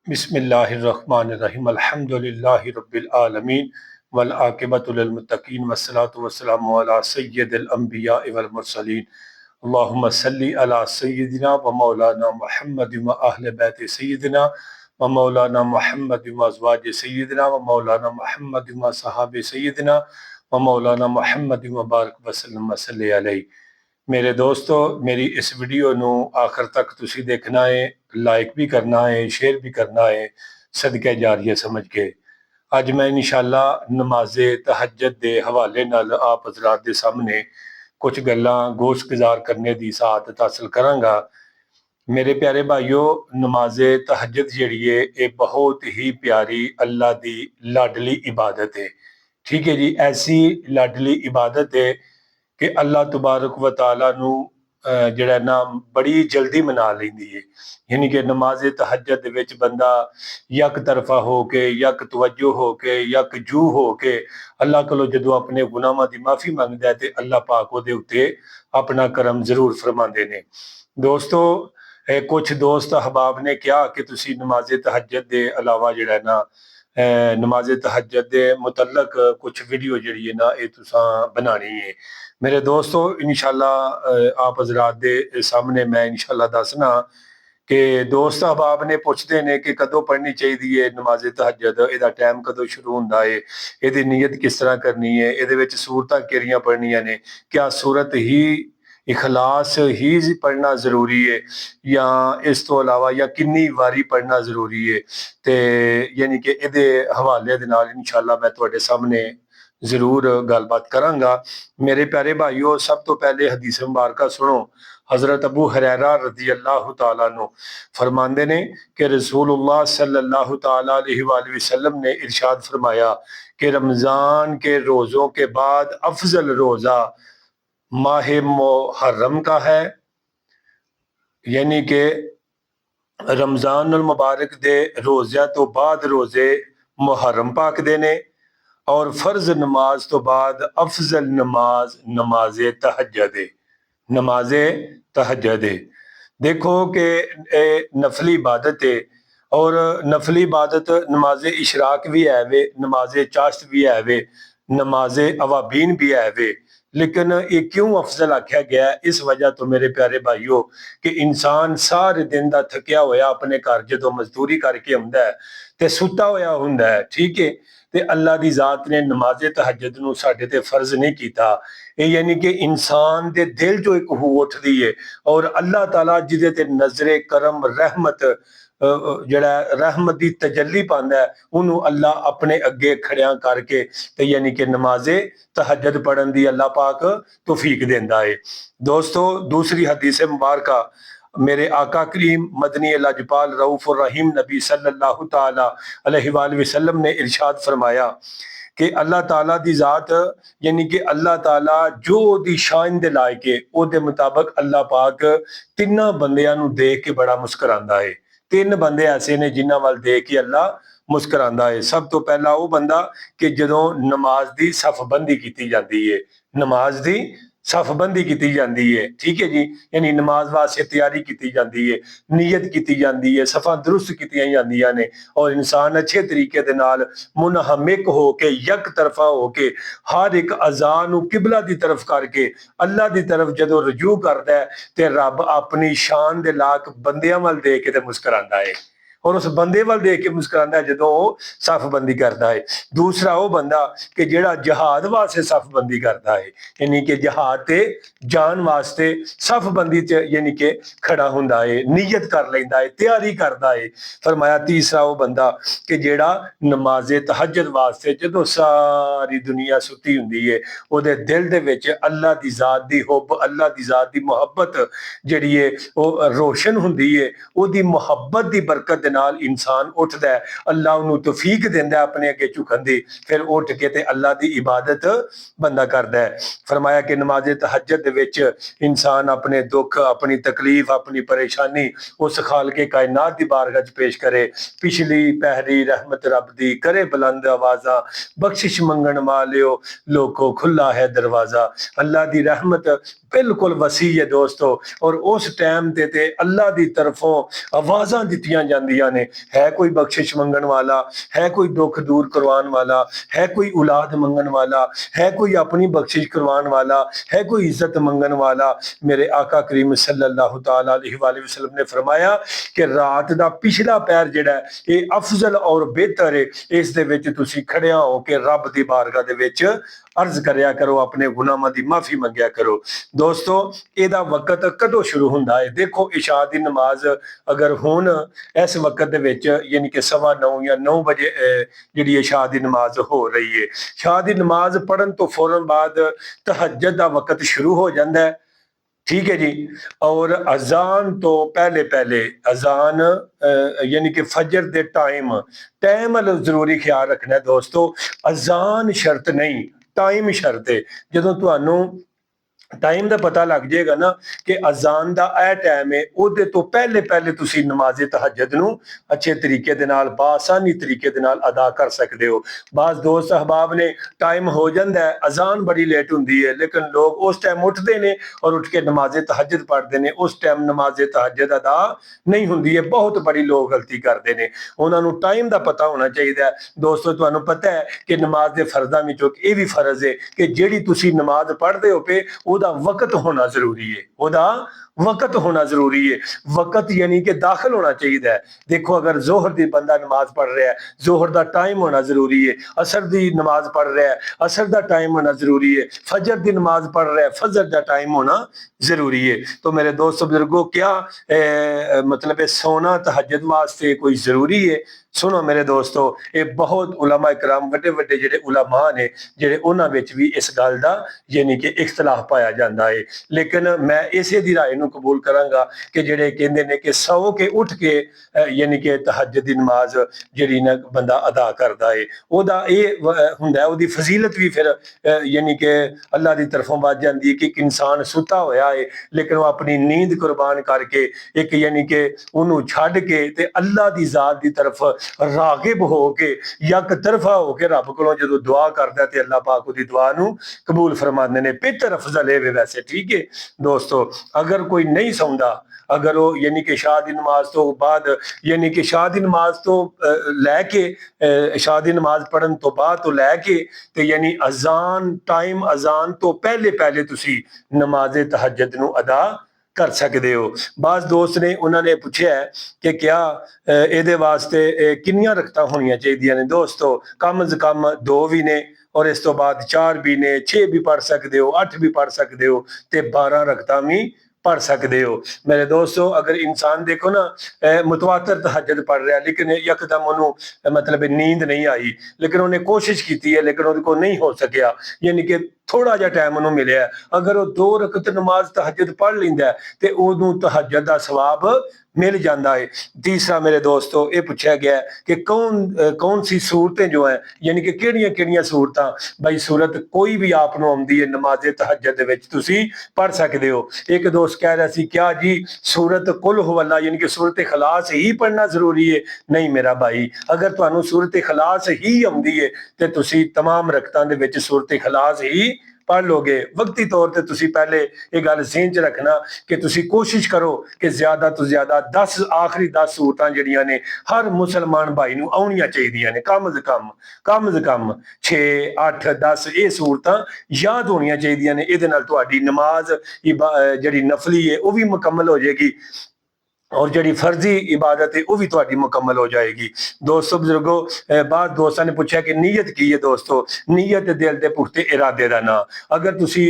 बिस्मिल्लाहिर्रहमानिर्रहीम अल्हम्दुलिल्लाहि रब्बिल आलमीन वल आक़िबतु लिल मुत्तक़ीन वस्सलातु वस्सलामु अला सय्यिदिल अंबिया वल मुरसलीन अल्लाहुम्मा सल्लि अला सय्यिदिना व मौलाना मुहम्मद व अहले बैत सय्यिदिना व मौलाना मुहम्मद व अज़वाज सय्यिदिना व मौलाना मुहम्मद व सहाबे सय्यिदिना व मौलाना मुहम्मद व बारिक वसल्लम वसल्लि अलैहि। मेरे दोस्तों, मेरी इस वीडियो ਨੂੰ आखिर तक ਤੁਸੀਂ देखना है, लाइक भी करना है, शेयर भी करना है, सदके जारिया समझ के। ਅੱਜ मैं इंशाअल्लाह नमाज़े तहज्जुद ਦੇ हवाले ਨਾਲ आप हज़रात ਦੇ सामने कुछ गल्लां गोश गुजार करने ਦੀ सआदत हासिल करांगा। मेरे प्यारे भाइयों, नमाज़े तहज्जुद ਜਿਹੜੀ है ये बहुत ही प्यारी अल्लाह ਦੀ लाडली इबादत है। ठीक है जी, ऐसी लाडली इबादत है कि अल्लाह तबारक व तआला नू ਜਿਹੜਾ ਨਾ बड़ी जल्दी मना लेंदी है। यानी कि नमाज़े तहज्जुद ਦੇ ਵਿੱਚ ਬੰਦਾ यक तरफा हो के, यक तवज्जो हो के, यक जू हो के अल्लाह कोलों जदों अपने गुनाहां दी माफ़ी मंगदा है ते अल्लाह पाक ਉਹਦੇ ਉੱਤੇ अपना करम जरूर फरमाते हैं। दोस्तों, कुछ दोस्त अहबाब ने कहा कि तुसी नमाज़े तहज्जुद के अलावा जिहड़ा ना नमाज़े तहज्जुद के मुतल्लक कुछ वीडियो जिहड़ी है ना ये तुसां बनानी है। मेरे दोस्तों, इंशाअल्लाह आप हज़रात दे सामने मैं इंशाअल्लाह दसना कि दोस्त अहबाब ने पुछते ने कि कदों पढ़नी चाहिए है नमाज़े तहज्जुद, इहदा टाइम कदों शुरू हुंदा है, इहदी नीयत किस तरह करनी है, इहदे विच सूरतां किहड़ियां पढ़नियां ने, क्या सूरत ही इखलास ही पढ़ना जरूरी है या इस तो अलावा या किन्नी वारी पढ़ना जरूरी है। ते यानी कि इहदे हवाले दे नाल इंशाअल्लाह मैं तुहाडे सामने जरूर गलबात करांगा। मेरे प्यारे भाइयों, सब तो पहले हदीस मुबारका सुनो। हजरत अबू हुरैरा रज़ी अल्लाह तआला अन्हु फरमाते ने कि रसूलुल्लाह सल्लल्लाहु तआला अलैहि वसल्लम ने इरशाद फरमाया कि रमजान के रोजों के बाद अफजल रोजा माह मुहर्रम का है। यानी कि रमजान उल मुबारक दे रोज़िया तो बाद रोजे मुहर्रम पाक दे ने और फर्ज नमाज तो बाद अफजल नमाज नमाजे तहज्जुद है। नमाजे तहज्जुद है। देखो कि नफली इबादत है और नफली इबादत नमाजे इशराक भी है वे, नमाजे चाश्त भी है वे, नमाजे अवाबीन भी है वे। लेकिन ये क्यों अफजल आख्या गया है? इस वजह तो मेरे प्यारे भाइयों कि इंसान सारे दिन का थकिया होया अपने घर जो मजदूरी करके आउंदा है ते सुता होया हुंदा है, ठीक है, ते अल्लाह दी जात ने नमाज़े तहज्जुद नूं साडे ते फर्ज नहीं कीता। ये यानी कि इंसान दे दिल जो एक हो उठदी है और अल्लाह ताला जिदे ते नजरे करम रहमत जड़ा रहमत दी तजल्ली पांदा है उन्होंने अल्लाह अपने अगे खड़िया करके ते यानी कि नमाज़े तहज्जुद पढ़न दी अल्लाह पाक तौफीक देंदा है। दोस्तों, दूसरी हदीस मुबारका मेरे आका करीम मदनी लजपाल रऊफुर रहीम नबी सल्लल्लाहु तआला अलैहि वसल्लम ने इरशाद फरमाया कि अल्लाह ताला दी जात यानी कि अल्लाह ताला जो दी शान दे लायक है ओदे मुताबिक अल्लाह पाक तिन्ना बंदियां नूं देख के बड़ा मुस्कुरांदा है। तीन बंदे ऐसे ने जिन्हां वल देख के अल्लाह मुस्कुरांदा है। सब तो पहला वो बंदा कि जदों नमाज दी सफबंदी की जाती है, नमाज दी सफबंदी की जाती है, ठीक है जी, यानी नमाज वास्ते तैयारी की जाती है, नीयत की जाती है, सफा दुरुस्त की जांदियां ने और इंसान अच्छे तरीके दे नाल मुनहमिक हो के यक तरफा हो के हर एक अज़ा नूं किबला दी तरफ करके अल्लाह दी तरफ जदों रजू करदा है ते रब अपनी शान दे लाक बंदियां वल देख के ते मुस्कुरांदा है और उस बंदे वाल देख के मुस्कुरांदा है जदों वो सफबंदी करता है। दूसरा वो बंदा कि जेड़ा जिहाद वास्ते सफबंदी करता है, यानी कि जिहाद ते जान वास्ते सफबंदी च यानी कि खड़ा हुंदा है, नीयत कर लैंदा है, तैयारी करता है। फरमाया तीसरा वो बंदा कि जेड़ा नमाज़े तहज्जुद वास्ते जदों सारी दुनिया सुती हुंदी है ओदे दिल दे विच अल्लाह दी जात दी हुब, अल्लाह दी जात दी मुहब्बत जिहड़ी है वो रोशन हुंदी है, ओदी मुहब्बत दी बरकत दे नाल इंसान उठदा है, अल्लाह उन्हें तौफीक देंदा है अपने अगे झुकन दी, फिर उठ के ते अल्लाह दी इबादत बंदा करदा है। फरमाया कि नमाज़े तहज्जुद दे विच इंसान अपने दुख, अपनी तकलीफ, अपनी परेशानी उस खालके कायनात दी बारगाह च पेश करे। पिछली पहली रहमत रब दी करे बुलंद आवाज़ा, बख्शिश मंगण वालियो लोको खुला है दरवाजा। अल्लाह दी रहमत बिल्कुल वसी है दोस्तों और उस टाइम ते अल्लाह दी तरफों आवाज़ां दित्तियां जांदियां ਹੁੰਦੀਆਂ ਨੇ। ਹੈ ਕੋਈ ਬਖਸ਼ਿਸ਼ ਮੰਗਣ ਵਾਲਾ, ਹੈ ਕੋਈ ਦੁੱਖ ਦੂਰ ਕਰਵਾਉਣ ਵਾਲਾ, ਹੈ ਕੋਈ ਔਲਾਦ ਮੰਗਣ ਵਾਲਾ, ਹੈ ਕੋਈ ਆਪਣੀ ਬਖਸ਼ਿਸ਼ ਕਰਵਾਉਣ ਵਾਲਾ, ਹੈ ਕੋਈ ਇੱਜ਼ਤ ਮੰਗਣ ਵਾਲਾ। ਮੇਰੇ ਆका ਕਰੀਮ सल्लल्लाहु ताला अलैहि वसल्लम ने फरमाया कि रात का पिछला पैर जिहड़ा ये अफजल और बेहतर है। इस दे विच तुसीं खड़िया हो के रब दी बारगाह दे विच अर्ज करया करो, अपने गुनाहों की माफ़ी मंगया करो। दोस्तों ਇਹਦਾ वक्त कदों शुरू ਹੁੰਦਾ है? देखो इशा की नमाज अगर हुण इस वक्त दे विच यानी कि 9:15 या 9 बजे जिहड़ी इशा की नमाज हो रही है, इशा की नमाज पढ़न तो फौरन बाद तहज्जुद का वक्त शुरू हो जाता है। ठीक है जी। और अजान तो पहले पहले अजान यानी कि फजर दे टाइम जरूरी ख्याल रखना है दोस्तों। अजान शर्त नहीं, टाइम शर्त है। जो तुहानू टाइम का पता लग जाएगा ना कि अजान का यह टाइम है, उहदे तो पहले पहले तुसी नमाजे तहज्जुद नू अच्छे तरीके दे नाल बासानी तरीके दे नाल अदा कर सकते हो। बाज़ दोस्त अहबाब ने टाइम हो जाता है, अजान बड़ी लेट होंदी है, लेकिन लोग उस टाइम उठते हैं और उठ के नमाजे तहज्जुद पढ़ते हैं। उस टाइम नमाजे तहज्जुद अदा नहीं होंदी है। बहुत बड़ी लोग गलती करते हैं, उन्होंने टाइम का पता होना चाहिए। दोस्तों तुहानू पता है कि नमाज के फर्जां विचों यह भी फर्ज है कि जिहड़ी तुसी नमाज पढ़ते हो पे ਉਹਦਾ वक्त होना जरूरी है, ਉਹਦਾ वक्त होना जरूरी है। वक्त यानी कि दाखिल होना चाहिए। देखो अगर जोहर की बंदा नमाज पढ़ रहा है, जोहर का टाइम होना जरूरी है। असर की नमाज पढ़ रहा है, असर का टाइम होना जरूरी है। फजर की नमाज पढ़ रहा है, फजर का टाइम होना जरूरी है। तो मेरे दोस्त बुजुर्गों, क्या मतलब सोना तहज्जुद वास्ते कोई जरूरी है? सुनो मेरे दोस्तों, ये बहुत उलमा इकराम वड्डे वड्डे जिहड़े उलमा ने जिहड़े उन्हां विच भी इस गल दा यानी कि इख्तलाफ पाया जाता है। लेकिन मैं इसे दी राय नूं कबूल करांगा कि जिहड़े कहंदे ने कि सौ के उठ के यानी कि तहज्जुद दी नमाज जिहड़ी ना बंदा अदा करदा है, ओहदा इह हुंदा है, ओहदी फजीलत भी फिर यानी कि अल्लाह दी तरफों वध जांदी है कि एक इंसान सुता होया है लेकिन वह अपनी नींद कुर्बान करके एक यानी कि उन्हों छड्ड के ते अल्लाह दी जात दी तरफ रागिब हो के यक तरफा हो के रब कोलों जदों दुआ करदा ते अल्लाह पाक उहदी दुआ नूं कबूल फरमांदे ने। बेहतर अफजल है वैसे, ठीक है दोस्तों। अगर कोई नहीं सौंदा, अगर वो यानी कि शाह दी नमाज तो बाद यानी कि शाह दी नमाज तो लैके शाह दी नमाज पढ़न तो बाद तो लैके ते यानी अजान टाइम अजान तो पहले पहले तुसी नमाजे तहज्जुद नूं अदा कर सकते हो। बाज़ दोस्त ने उन्होंने पूछा है कि क्या ये वास्ते किनियां रकतां होनियां चाहिए ने? दोस्तों कम अज कम 2 भी ने और इस तो बाद 4 भी ने, 6 भी पढ़ सकते हो, 8 भी पढ़ सकते हो, ते 12 रकतां भी पढ़ सकते हो। मेरे दोस्तों अगर इंसान देखो ना मुतवातर तहज्जुद पढ़ रहा है लेकिन यकदम उन्होंने मतलब नींद नहीं आई, लेकिन उन्हें कोशिश की है लेकिन उनको नहीं हो सकिया, यानी कि थोड़ा जा टाइम उन्होंने मिले, अगर वो 2 रकत नमाज तहज्जुद पढ़ लेंदा ते उन्होंने तहज्जुद का सवाब मिल जाता है। तीसरा मेरे दोस्तों ये पूछा गया कि कौन सी सूरतें जो है यानी कि किहड़ियां सूरतां, भाई सूरत कोई भी आप आउंदी है नमाजे तहज्जुद दे विच तुसी पढ़ सकते हो। एक दोस्त कह रहा सी क्या जी सूरत कुल हुवल्लाह यानी कि सूरत खलास ही पढ़ना जरूरी है? नहीं मेरा भाई, अगर तुहानू सूरत खलास ही आउंदी है ते तुसी तमाम रकतां दे विच सूरत खलास ही पढ़ लोगे। वक्ती तौर पर तुसी पहले ये गल ज़हन च रखना कि तुसी कोशिश करो कि ज्यादा तो ज्यादा 10 आखिरी 10 सूरतां जिहड़ियां ने हर मुसलमान भाई नूं आउणियां चाहीदियां ने। कम से कम 6 8 10 ये सूरतां याद होणियां चाहीदियां ने। इहदे नाल तुहाडी नमाज जिहड़ी नफली है वो भी मुकम्मल हो जाएगी और जी फर्जी इबादत है वह भी थोड़ी मुकम्मल हो जाएगी। दोस्तों बुजुर्गों बाद दोस्तों ने पूछा कि नीयत की है? दोस्तों नीयत दिल के पुख्ते इरादे का ना, अगर तुसी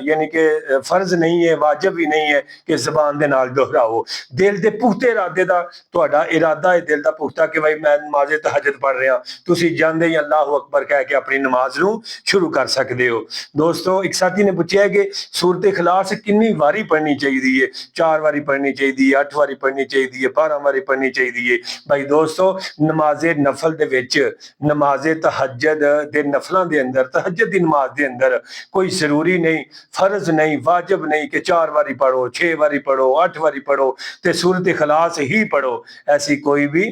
यानी कि फर्ज नहीं है वाजिब भी नहीं है कि जबान के नाल दोहराओ, दिल के पुख्ते इरादे का तुहाडा इरादा है दिल का पुख्ता कि भाई मैं नमाजे तहज्जुद पढ़ रहा, तुसी जांदे ही अल्लाह अकबर कह के अपनी नमाज नूं शुरू कर सकते हो। दोस्तों एक साथी ने पूछा है कि सूरत इखलास कितनी वारी पढ़नी चाहिए है? 4 वारी पढ़नी चाहिए, 8 वारी पढ़नी चाहिए, 12 वारी पढ़नी चाहिए? भाई दोस्तों नमाजे नफल दे विच नमाजे तहज्जुद दे नफलों दे अंदर तहज्जुद दी नमाज दे अंदर कोई जरूरी नहीं, फर्ज नहीं, वाजिब नहीं कि 4 वारी पढ़ो, 6 वारी पढ़ो, 8 वारी पढ़ो ते सूरत इखलास ही पढ़ो। ऐसी कोई भी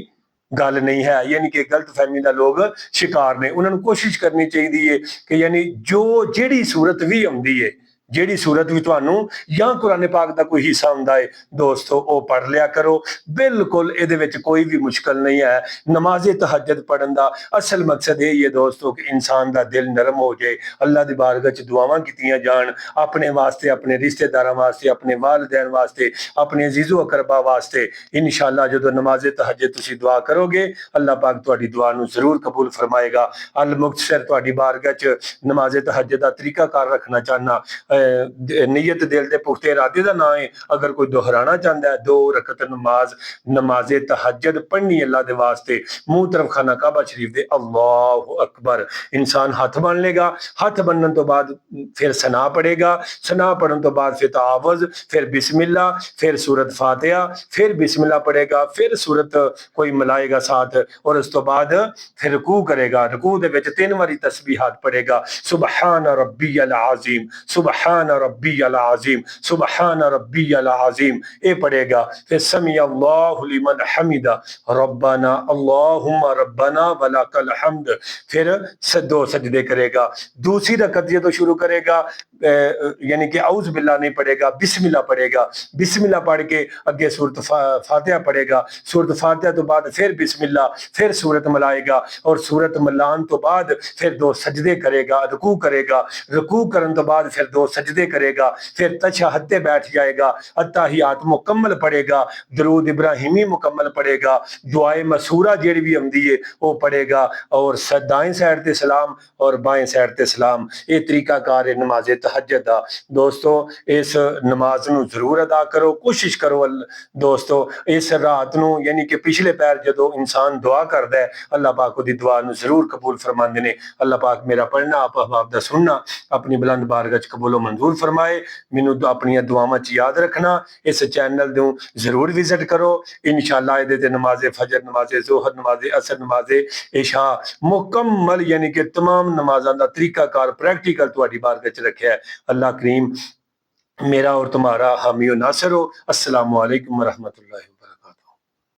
गल नहीं है, यानी कि गलत फहमी का लोग शिकार ने। उन्होंने कोशिश करनी चाहिए कि यानी जो जिहड़ी सूरत भी आउंदी है ਜਿਹੜੀ ਸੂਰਤ ਵੀ ਤੁਹਾਨੂੰ ਜਾਂ ਕੁਰਾਨ ਪਾਕ ਦਾ ਕੋਈ ਹਿੱਸਾ ਹੁੰਦਾ ਹੈ ਦੋਸਤੋ ਉਹ ਪੜ ਲਿਆ ਕਰੋ। ਬਿਲਕੁਲ ਇਹਦੇ ਵਿੱਚ ਕੋਈ ਵੀ ਮੁਸ਼ਕਲ ਨਹੀਂ ਹੈ। ਨਮਾਜ਼ ਤਹज्जुद ਪੜਨ ਦਾ ਅਸਲ ਮਕਸਦ ਇਹ ਹੈ ਦੋਸਤੋ ਕਿ ਇਨਸਾਨ ਦਾ ਦਿਲ ਨਰਮ ਹੋ ਜਾਏ, ਅੱਲਾਹ ਦੀ ਬਾਰਗਾਹ 'ਚ ਦੁਆਵਾਂ ਕੀਤੀਆਂ ਜਾਣ ਆਪਣੇ ਵਾਸਤੇ, ਆਪਣੇ ਰਿਸ਼ਤੇਦਾਰਾਂ ਵਾਸਤੇ, ਆਪਣੇ ਵਾਲਿदैन ਵਾਸਤੇ, ਆਪਣੇ ਅਜ਼ੀਜ਼ੋ ਅਕਰਬਾ ਵਾਸਤੇ। ਇਨਸ਼ਾਅੱਲਾ ਜਦੋਂ ਨਮਾਜ਼ ਤਹज्जुद ਤੁਸੀਂ ਦੁਆ ਕਰੋਗੇ ਅੱਲਾਹ ਪਾਕ ਤੁਹਾਡੀ ਦੁਆ ਨੂੰ ਜ਼ਰੂਰ ਕਬੂਲ ਫਰਮਾਏਗਾ। ਅਲ ਮੁਖਤਸਰ ਤੁਹਾਡੀ ਬਾਰਗਾਹ 'ਚ ਨਮਾਜ਼ ਤਹज्जुद ਦਾ ਤਰੀਕਾਕਾਰ ਰੱਖਣਾ ਚਾਹਨਾ। ਨੀयत दिल के पुख्ते इरादे का ना है। अगर कोई दोहराना चाहता है 2 रकत नमाज तहज्जुद पढ़नी अल्लाह के वास्ते, मुंह तरफ खाना काबा शरीफ दे अल्लाहु अकबर इंसान हाथ बन लेगा। हाथ बनने तो बाद फिर सना पढ़ेगा, सना पढ़ने तो बाद फिर तावज़, फिर बिस्मिल्लाह, फिर सूरत फातिहा, फिर बिस्मिल्लाह पढ़ेगा, फिर सूरत कोई मिलाएगा साथ और उस तो बाद फिर रुकू करेगा। रुकू दे विच 3 बारी तस्बीहात पढ़ेगा, सुबहान रब्बियल आज़ीम, सुबहान रब्बियल आज़ीम, सुबहान रब्बियल आज़ीम ये पढ़ेगा। फिर समी अल्लाहु लिमन हमिदा रब्बना अल्लाहुम्मा रब्बना वलकल हम्द, फिर 2 सजदे करेगा। दूसरी रकत ये तो शुरू करेगा यानी कि औज़ बिल्लाह नहीं पढ़ेगा, बिस्मिल्लाह पढ़ेगा। बिस्मिल्लाह पढ़ के अगे सूरत फातिहा पढ़ेगा, सूरत फातिहा तो बाद फिर बिस्मिल्लाह, फिर सूरत मिलाएगा और सूरत मिलान तो बाद फिर 2 सजदे करेगा, रुकू करेगा, रुकू करन तो बाद फिर 2 सजदे करेगा, फिर तशहद पे बैठ जाएगा, अत्तहियात मुकम्मल पढ़ेगा, दरूद इब्राहिमी मुकम्मल पढ़ेगा, दुआए मसूरा जेड़ी भी आंदी है वो पढ़ेगा और दाएं साइड ते सलाम और बाएं साइड ते सलाम। ये तरीकाकार है नमाज तहज्जुद दा। दोस्तों इस नमाज नूं जरूर अदा करो, कोशिश करो दोस्तों इस रात नूं यानी कि पिछले पैर जदों इंसान दुआ करदा है अल्लाह पाक उहदी दुआ नूं जरूर कबूल फरमांदे ने। अल्लाह पाक मेरा पढ़ना आप अहबाब दा सुनना अपनी बुलंद बारगाह च कबूल मंजूर फरमाए। मैनूं अपनी दुआवां च याद रखना। इस चैनल नूं जरूर विजिट करो। इंशाअल्लाह इहदे ते नमाज़े फजर, नमाज़े ज़ोहर, नमाज़े असर, नमाज़े इशा मुकम्मल यानी कि तमाम नमाज़ां दा तरीकाकार प्रैक्टिकल तुहाडी बारगाह च रखिया है। अल्लाह करीम मेरा और तुम्हारा हामी व नासिर हो। अस्सलामु अलैकुम व रहमतुल्लाहि।